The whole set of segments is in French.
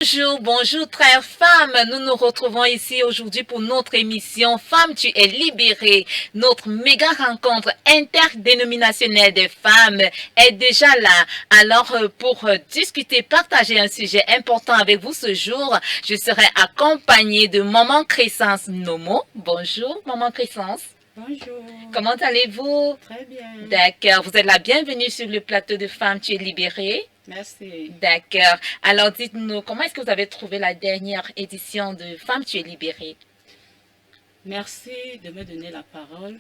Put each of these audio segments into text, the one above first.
Bonjour, bonjour, très femmes. Nous nous retrouvons ici aujourd'hui pour notre émission Femmes, tu es libérée. Notre méga rencontre interdénominationnelle des femmes est déjà là. Alors, pour discuter, partager un sujet important avec vous ce jour, je serai accompagnée de Maman Crescence Nomo. Bonjour, Maman Crescence. Bonjour. Comment allez-vous? Très bien. D'accord. Vous êtes la bienvenue sur le plateau de Femmes, tu es libérée. Merci. D'accord. Alors, dites-nous, comment est-ce que vous avez trouvé la dernière édition de Femmes, tu es libérée? Merci de me donner la parole.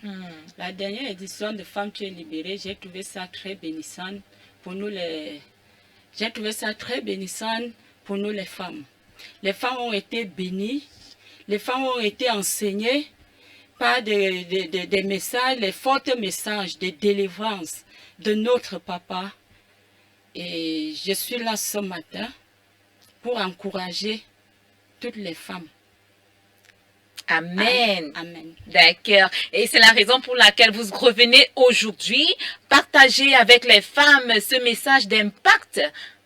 La dernière édition de Femmes, tu es libérée, j'ai trouvé ça très bénissant pour nous les... J'ai trouvé ça très bénissant pour nous les femmes. Les femmes ont été bénies, les femmes ont été enseignées par des messages, les forts messages de délivrance de notre papa. Et je suis là ce matin pour encourager toutes les femmes. Amen. Amen. D'accord. Et c'est la raison pour laquelle vous revenez aujourd'hui partager avec les femmes ce message d'impact.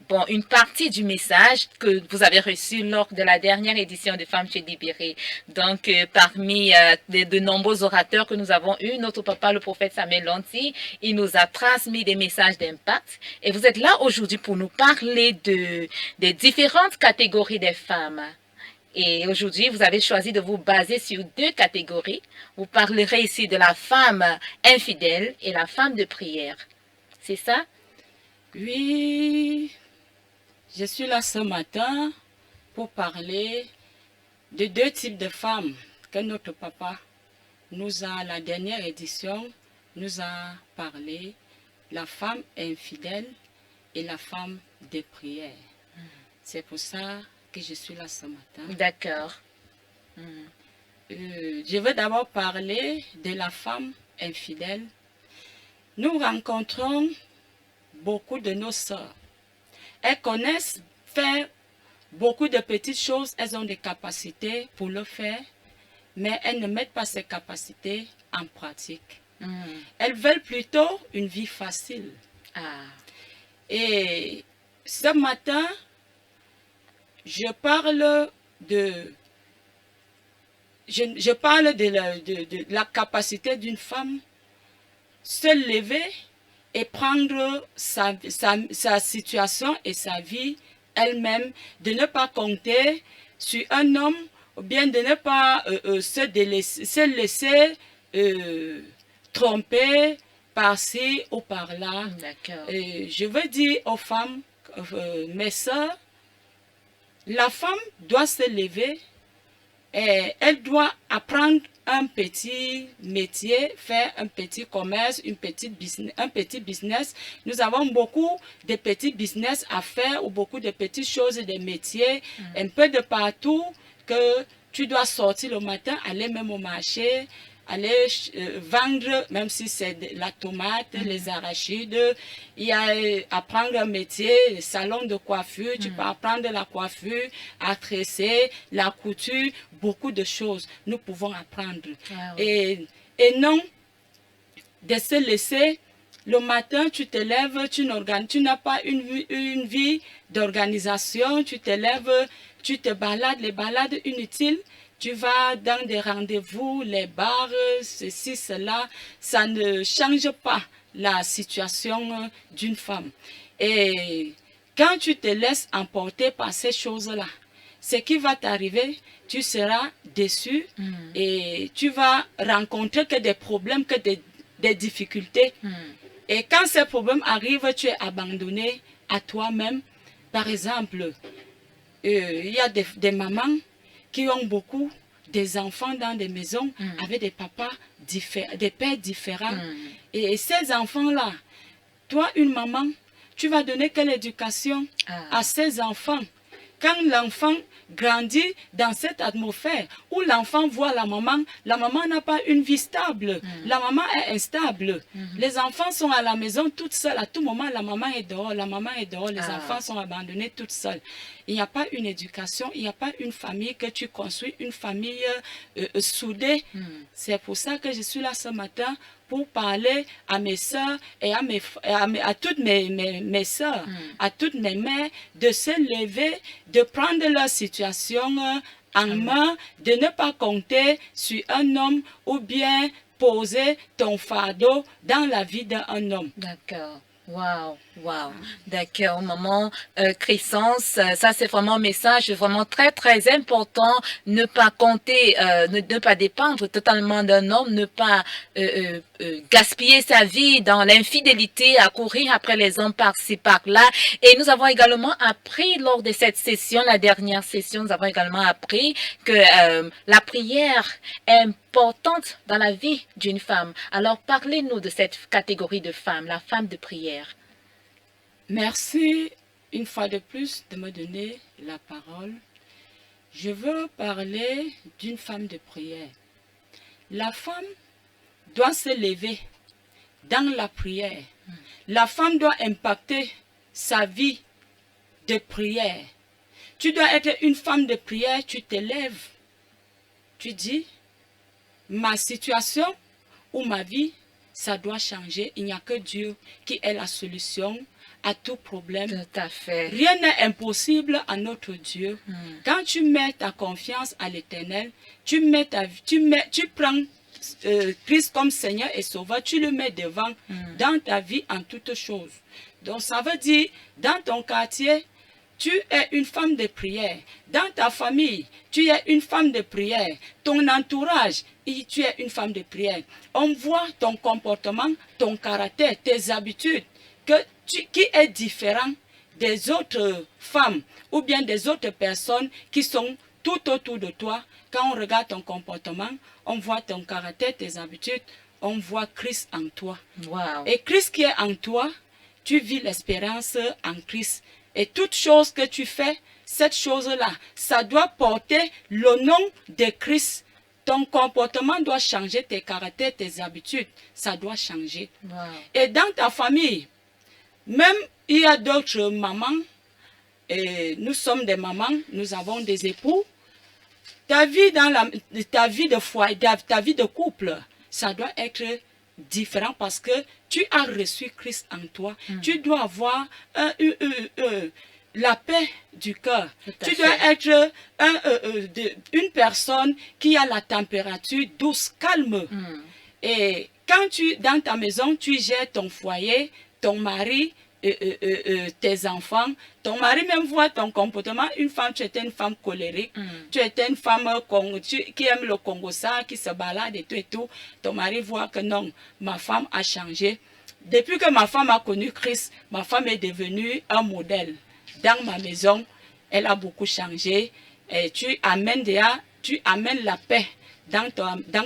Bon, une partie du message que vous avez reçu lors de la dernière édition de Femmes, tu es libérée. Donc, parmi de nombreux orateurs que nous avons eus, notre papa, le prophète Samuel Lanty, il nous a transmis des messages d'impact. Et vous êtes là aujourd'hui pour nous parler des différentes catégories des femmes. Et aujourd'hui, vous avez choisi de vous baser sur deux catégories. Vous parlerez ici de la femme infidèle et la femme de prière. C'est ça? Oui. Je suis là ce matin pour parler de deux types de femmes que notre papa nous a, la dernière édition, nous a parlé, la femme infidèle et la femme de prière. C'est pour ça que je suis là ce matin. D'accord. Je veux d'abord parler de la femme infidèle. Nous rencontrons beaucoup de nos sœurs. Elles connaissent faire beaucoup de petites choses, elles ont des capacités pour le faire, mais elles ne mettent pas ces capacités en pratique. Elles veulent plutôt une vie facile. Et ce matin, je parle de la capacité d'une femme se lever et prendre sa situation et sa vie elle-même, de ne pas compter sur un homme ou bien de ne pas se laisser tromper par-ci ou par-là. Je veux dire aux femmes, mes soeurs, la femme doit se lever et elle doit apprendre un petit métier, faire un petit commerce, un petit business. Nous avons beaucoup de petits business à faire ou beaucoup de petites choses, des métiers, un peu de partout que tu dois sortir le matin, aller même au marché, aller vendre, même si c'est la tomate, les arachides. Il y a apprendre un métier, le salon de coiffure, tu peux apprendre la coiffure, à tresser, la couture, beaucoup de choses nous pouvons apprendre. Et non de se laisser, le matin tu te lèves, tu n'as pas une vie d'organisation, tu te lèves, tu te balades, les balades inutiles. Tu vas dans des rendez-vous, les bars, ceci, cela, ça ne change pas la situation d'une femme. Et quand tu te laisses emporter par ces choses-là, ce qui va t'arriver, tu seras déçu et tu vas rencontrer que des problèmes, que des difficultés. Et quand ces problèmes arrivent, tu es abandonné à toi-même. Par exemple, il y a des mamans qui ont beaucoup des enfants dans des maisons avec des papas des pères différents. Et ces enfants-là, toi, une maman, tu vas donner quelle éducation à ces enfants? Quand l'enfant grandit dans cette atmosphère où l'enfant voit la maman n'a pas une vie stable. La maman est instable. Les enfants sont à la maison toutes seules. À tout moment, la maman est dehors. La maman est dehors. Les enfants sont abandonnés toutes seules. il n'y a pas une éducation, il n'y a pas une famille que tu construis, une famille soudée. C'est pour ça que je suis là ce matin pour parler à mes soeurs et à toutes mes soeurs, à toutes mes mères, de se lever, de prendre leur situation en main, de ne pas compter sur un homme ou bien poser ton fardeau dans la vie d'un homme. D'accord. Wow, wow. D'accord, maman Crescence, ça c'est vraiment un message vraiment très très important. Ne pas compter, ne pas dépendre totalement d'un homme, ne pas gaspiller sa vie dans l'infidélité, à courir après les hommes par-ci par-là. Et nous avons également appris lors de cette session, la dernière session, nous avons également appris que la prière est importante dans la vie d'une femme. Alors parlez-nous de cette catégorie de femmes, la femme de prière. Merci une fois de plus de me donner la parole. Je veux parler d'une femme de prière. La femme doit se lever dans la prière. La femme doit impacter sa vie de prière. Tu dois être une femme de prière, tu te lèves. Tu dis, ma situation ou ma vie, ça doit changer. Il n'y a que Dieu qui est la solution à tout problème. Tout à fait. Rien n'est impossible à notre Dieu. Quand tu mets ta confiance à l'Éternel, tu prends Christ comme Seigneur et Sauveur, tu le mets devant dans ta vie en toutes choses. Donc ça veut dire, dans ton quartier, tu es une femme de prière. Dans ta famille, tu es une femme de prière. Ton entourage, tu es une femme de prière. On voit ton comportement, ton caractère, tes habitudes, qui est différent des autres femmes ou bien des autres personnes qui sont tout autour de toi. Quand on regarde ton comportement, on voit ton caractère, tes habitudes, on voit Christ en toi. Wow. Et Christ qui est en toi, tu vis l'espérance en Christ. Et toute chose que tu fais, cette chose-là, ça doit porter le nom de Christ. Ton comportement doit changer, tes caractères, tes habitudes, ça doit changer. Wow. Et dans ta famille, même il y a d'autres mamans, et nous sommes des mamans, nous avons des époux. Ta vie de foyer, ta vie de couple, ça doit être différent parce que tu as reçu Christ en toi. Tu dois avoir la paix du cœur. Tu dois être une personne qui a la température douce, calme. Et quand dans ta maison, tu gères ton foyer, ton mari, tes enfants, ton mari même voit ton comportement. Une femme, tu étais une femme colérique, tu étais une femme qui aime le Congo-ça, qui se balade et tout. Ton mari voit que non, ma femme a changé. Depuis que ma femme a connu Christ, ma femme est devenue un modèle. Dans ma maison, elle a beaucoup changé. Et tu amènes la paix dans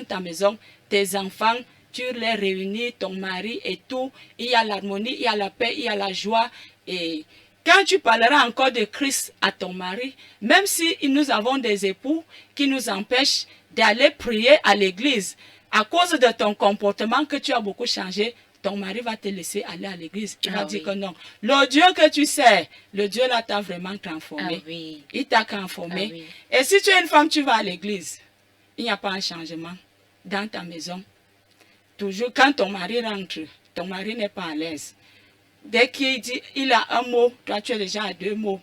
ta maison. Tes enfants, tu les réunis, ton mari et tout. Il y a l'harmonie, il y a la paix, il y a la joie. Et quand tu parleras encore de Christ à ton mari, même si nous avons des époux qui nous empêchent d'aller prier à l'église, à cause de ton comportement que tu as beaucoup changé, ton mari va te laisser aller à l'église. Il va dire que non. Le Dieu que tu sais, le Dieu là t'a vraiment transformé. Il t'a transformé. Et si tu es une femme, tu vas à l'église. Il n'y a pas un changement dans ta maison. Toujours quand ton mari rentre, ton mari n'est pas à l'aise. Dès qu'il dit, il a un mot, toi tu es déjà à 2 mots.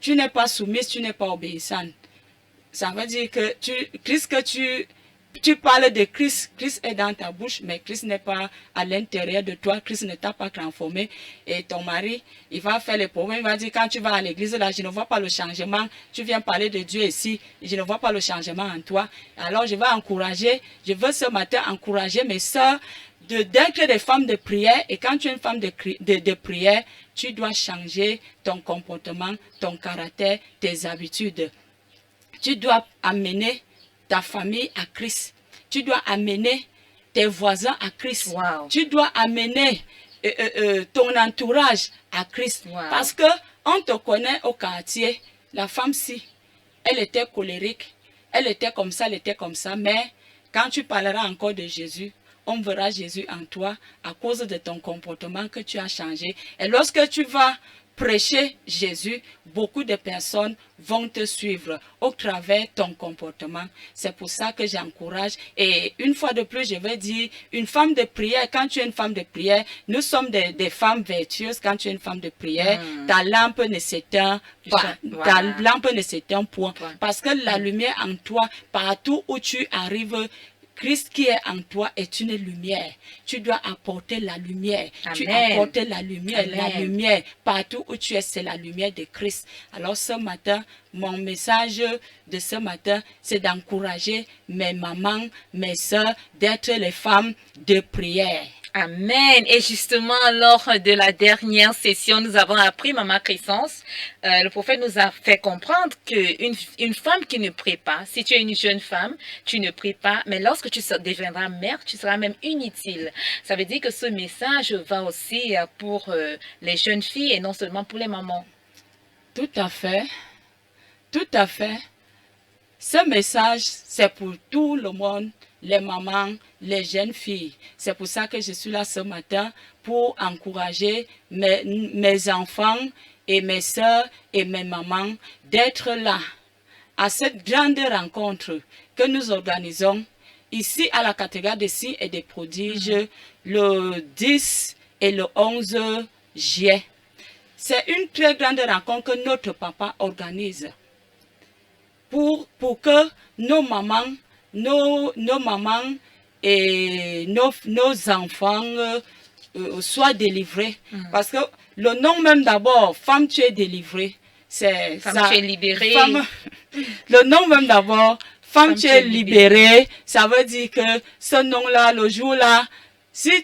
Tu n'es pas soumise, tu n'es pas obéissante. Ça veut dire que tu parles de Christ, Christ est dans ta bouche, mais Christ n'est pas à l'intérieur de toi, Christ ne t'a pas transformé. Et ton mari, il va faire les problèmes, il va dire, quand tu vas à l'église, là, je ne vois pas le changement, tu viens parler de Dieu ici, je ne vois pas le changement en toi. Alors je veux ce matin encourager mes soeurs d'être des femmes de prière. Et quand tu es une femme de prière, tu dois changer ton comportement, ton caractère, tes habitudes. Tu dois amener ta famille à Christ. Tu dois amener tes voisins à Christ. Wow. Tu dois amener ton entourage à Christ. Wow. Parce que on te connaît au quartier. La femme-ci, elle était colérique. Elle était comme ça, mais quand tu parleras encore de Jésus, on verra Jésus en toi à cause de ton comportement que tu as changé. Et lorsque tu vas prêcher Jésus, beaucoup de personnes vont te suivre au travers ton comportement. C'est pour ça que j'encourage. Et une fois de plus, je vais dire, une femme de prière, quand tu es une femme de prière, nous sommes des femmes vertueuses. Quand tu es une femme de prière, ta lampe ne s'éteint pas. Ta lampe ne s'éteint point. Parce que la lumière en toi, partout où tu arrives, Christ qui est en toi est une lumière. Tu dois apporter la lumière. Amen. Tu apportes la lumière. Amen. La lumière, partout où tu es, c'est la lumière de Christ. Alors ce matin, mon message de ce matin, c'est d'encourager mes mamans, mes soeurs, d'être les femmes de prière. Amen. Et justement, lors de la dernière session, nous avons appris, Maman Crescence, le prophète nous a fait comprendre qu'une femme qui ne prie pas, si tu es une jeune femme, tu ne pries pas, mais lorsque tu deviendras mère, tu seras même inutile. Ça veut dire que ce message va aussi pour les jeunes filles et non seulement pour les mamans. Tout à fait. Tout à fait. Ce message, c'est pour tout le monde, les mamans, les jeunes filles. C'est pour ça que je suis là ce matin pour encourager mes enfants et mes soeurs et mes mamans d'être là à cette grande rencontre que nous organisons ici à la cathédrale des signes et des prodiges le 10 et le 11 juillet. C'est une très grande rencontre que notre papa organise pour que nos mamans et nos enfants soient délivrés. Parce que le nom même d'abord, femme tu es délivrée, c'est femme ça. Tu es libérée. Le nom même d'abord, femme tu es libérée, ça veut dire que ce nom-là, le jour-là, si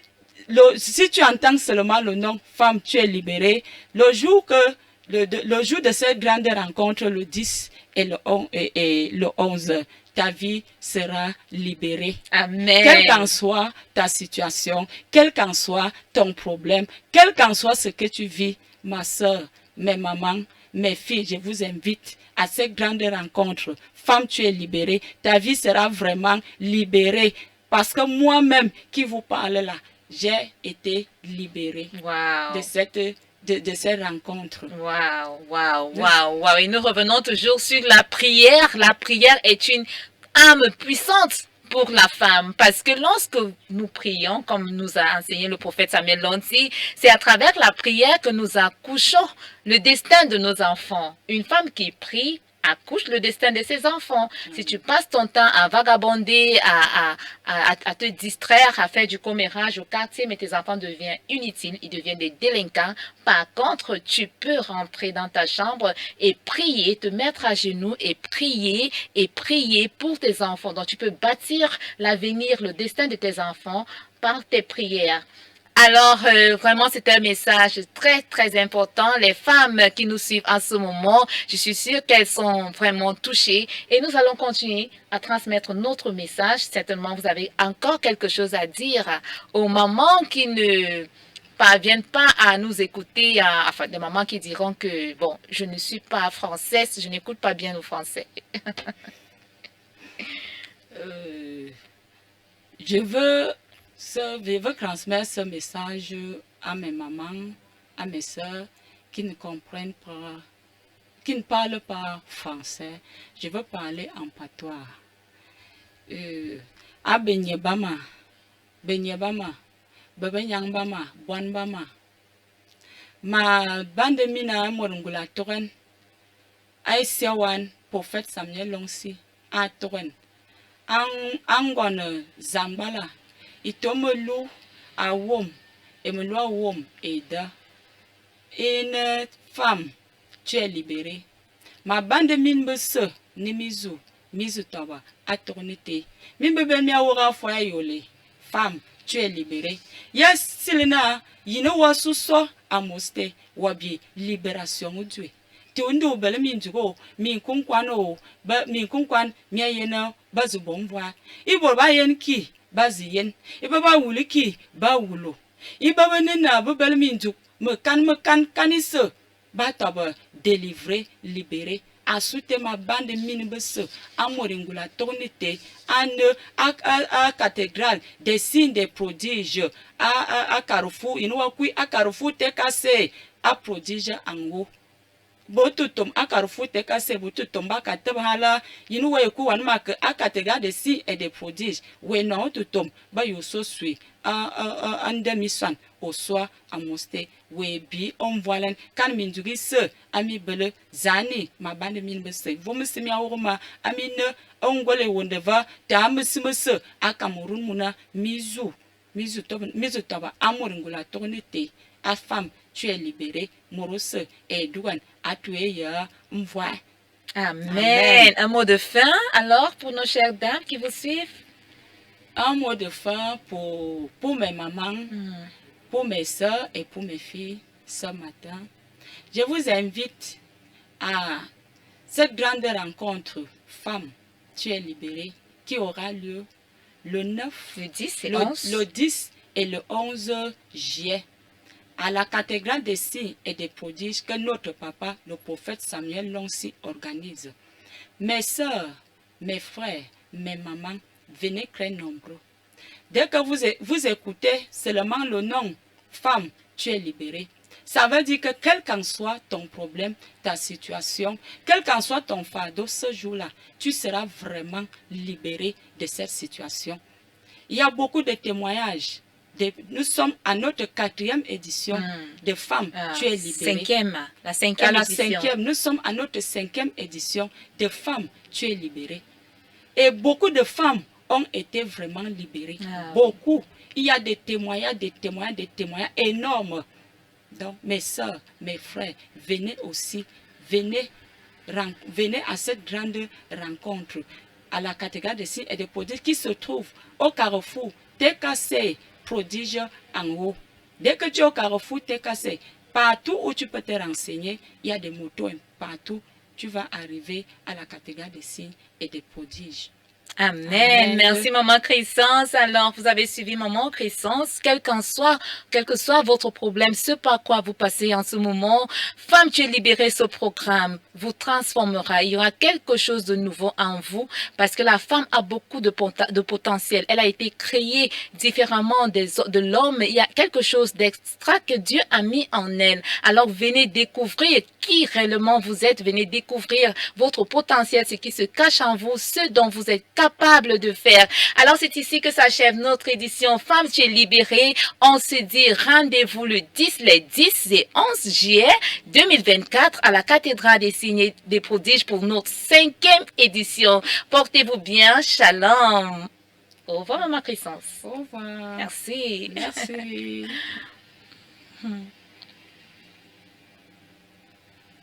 tu entends seulement le nom femme tu es libérée, le jour de cette grande rencontre, le 10 et le 11, ta vie sera libérée. Amen. Quelle qu'en soit ta situation, quel qu'en soit ton problème, quel qu'en soit ce que tu vis, ma soeur, mes mamans, mes filles, je vous invite à cette grande rencontre. Femme, tu es libérée. Ta vie sera vraiment libérée. Parce que moi-même qui vous parle là, j'ai été libérée de cette rencontre. Waouh. Et nous revenons toujours sur la prière. La prière est une âme puissante pour la femme. Parce que lorsque nous prions, comme nous a enseigné le prophète Samuel Lanty, c'est à travers la prière que nous accouchons le destin de nos enfants. Une femme qui prie accouche le destin de ses enfants. Si tu passes ton temps à vagabonder, à te distraire, à faire du commérage au quartier, mais tes enfants deviennent inutiles, ils deviennent des délinquants. Par contre, tu peux rentrer dans ta chambre et prier, te mettre à genoux et prier pour tes enfants. Donc, tu peux bâtir l'avenir, le destin de tes enfants par tes prières. Alors, vraiment, c'est un message très, très important. Les femmes qui nous suivent en ce moment, je suis sûre qu'elles sont vraiment touchées et nous allons continuer à transmettre notre message. Certainement, vous avez encore quelque chose à dire aux mamans qui ne parviennent pas à nous écouter, enfin, des mamans qui diront que, bon, je ne suis pas française, je n'écoute pas bien le français. Je veux transmettre ce message à mes mamans, à mes soeurs qui ne comprennent pas, qui ne parlent pas français. Je veux parler en patois. A Benyebama, Bebenyambama, Bonbama. Ma bande mina morungula toren. Aïsiawan, prophète Samuel Lanty, a toren. Angon Zambala. Itomelu a wom, emelu a wom eda. Une femme, tu es libérée. Ma bande minbe se, ni mizu tawa, a tournité. Minbe ben awora foya yole. Femme, tu es libérée. Yes, silena, yino wasu so, amoste, wabi, libération ou Dieu. Tu undu bele minjugo, min kunkwano, min kunkwan, miayena, bazubomwa. Ibo ba yen ki. Baziyen, ibaba wuli ki ba wulo. Ibaba nena bubel minjuk me kan kanise ba taba délivrer, libérer. Asoute ma bande minibus amoringula tournité à cathédrale des signes des prodiges à Carrefour, inouakui à Carrefour te cassé. a prodige en haut. Botutum akarfute kase botutum bakatem hala yinu we ku wan mak akatega de si et de prodiges we no tutum ba yo so sui a demi-son au soir à moster we bi on voile kan min dugi se ami bele zani ma bande min bese vous me simi awoma ami ne ongole wondeva ta amsimse a Cameroun muna mizu toba amour ngula tonete à femme tu es libérée morose et douane à tuer m'voit. Amen. Un mot de fin alors pour nos chères dames qui vous suivent. Un mot de fin pour mes mamans, pour mes soeurs et pour mes filles ce matin. Je vous invite à cette grande rencontre Femme, tu es libérée qui aura lieu le 9, le 10 et le 10 et le 11 juillet à la cathédrale des signes et des prodiges que notre papa, le prophète Samuel Lonsi, organise. Mes soeurs, mes frères, mes mamans, venez très nombreux. Dès que vous écoutez seulement le nom Femme, tu es libérée, ça veut dire que quel qu'en soit ton problème, ta situation, quel qu'en soit ton fardeau ce jour-là, tu seras vraiment libéré de cette situation. Il y a beaucoup de témoignages. Nous sommes à notre 4e édition de Femmes, tu es libérée. La cinquième édition. Nous sommes à notre 5e édition de Femmes, tu es libérée. Et beaucoup de femmes ont été vraiment libérées. Beaucoup. Il y a des témoignages énormes. Donc, mes soeurs, mes frères, venez aussi. Venez à cette grande rencontre à la cathédrale des signes et des prodiges qui se trouve au carrefour TKC. Prodige en haut. Dès que tu es au carrefour TKC, partout où tu peux te renseigner, il y a des motos partout. Tu vas arriver à la cathédrale des signes et des prodiges. Amen. Amen. Merci, Maman Crescence. Alors, vous avez suivi Maman Crescence. Quel que soit votre problème, ce par quoi vous passez en ce moment, Femme, tu es libérée, ce programme vous transformera. Il y aura quelque chose de nouveau en vous parce que la femme a beaucoup de potentiel. Elle a été créée différemment de l'homme. Il y a quelque chose d'extra que Dieu a mis en elle. Alors, venez découvrir qui réellement vous êtes. Venez découvrir votre potentiel, ce qui se cache en vous, ce dont vous êtes capable de faire. Alors, c'est ici que s'achève notre édition Femme, tu es libérée. On se dit rendez-vous les 10 et 11 juillet 2024 à la cathédrale des signes et des prodiges pour notre 5e édition. Portez-vous bien. Shalom. Au revoir, Maman Crescence. Au revoir. Merci. Merci.